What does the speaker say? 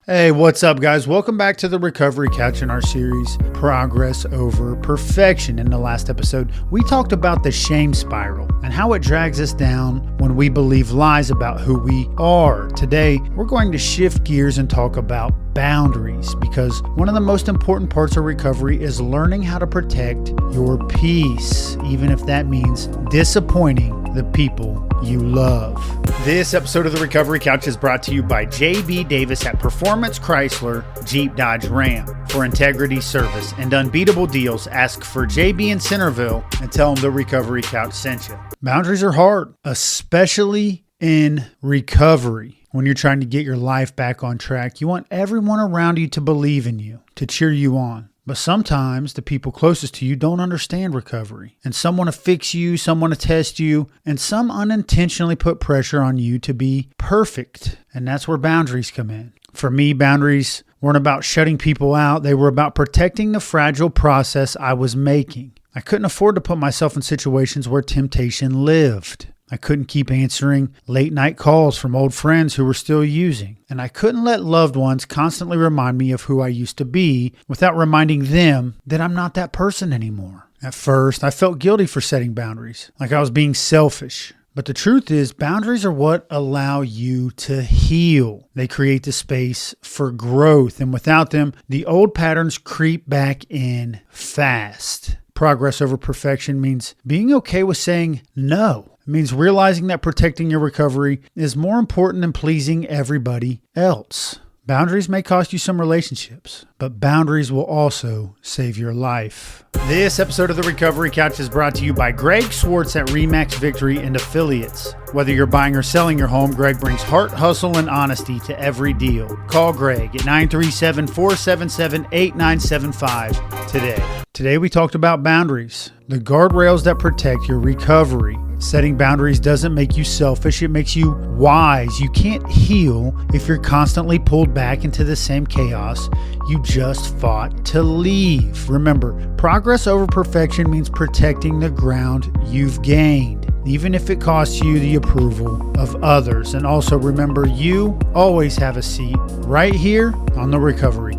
Hey, what's up, guys? Welcome back to the Recovery Couch in our series, Progress Over Perfection. In the last episode, we talked about the shame spiral and how it drags us down when we believe lies about who we are. Today, we're going to shift gears and talk about boundaries, because one of the most important parts of recovery is learning how to protect your peace, even if that means disappointing the people you love. This episode of the Recovery Couch is brought to you by JB Davis at Performance Chrysler Jeep Dodge Ram. For integrity, service, and unbeatable deals, ask for JB in Centerville and tell them the Recovery Couch sent you. Boundaries are hard, especially in recovery. When you're trying to get your life back on track, you want everyone around you to believe in you, to cheer you on. But sometimes the people closest to you don't understand recovery, and some want to fix you, some want to test you, and some unintentionally put pressure on you to be perfect. And that's where boundaries come in. For me, boundaries weren't about shutting people out. They were about protecting the fragile process I was making. I couldn't afford to put myself in situations where temptation lived. I couldn't keep answering late night calls from old friends who were still using. And I couldn't let loved ones constantly remind me of who I used to be without reminding them that I'm not that person anymore. At first, I felt guilty for setting boundaries, like I was being selfish. But the truth is, boundaries are what allow you to heal. They create the space for growth. And without them, the old patterns creep back in fast. Progress over perfection means being okay with saying no. It means realizing that protecting your recovery is more important than pleasing everybody else. Boundaries may cost you some relationships, but boundaries will also save your life. This episode of the Recovery Couch is brought to you by Greg Swartz at RE/MAX Victory and Affiliates. Whether you're buying or selling your home, Greg brings heart, hustle, and honesty to every deal. Call Greg at 937-477-8975 today. Today we talked about boundaries, the guardrails that protect your recovery. Setting boundaries doesn't make you selfish, it makes you wise. You can't heal if you're constantly pulled back into the same chaos you just fought to leave. Remember, progress over perfection means protecting the ground you've gained, even if it costs you the approval of others. And also remember, you always have a seat right here on the Recovery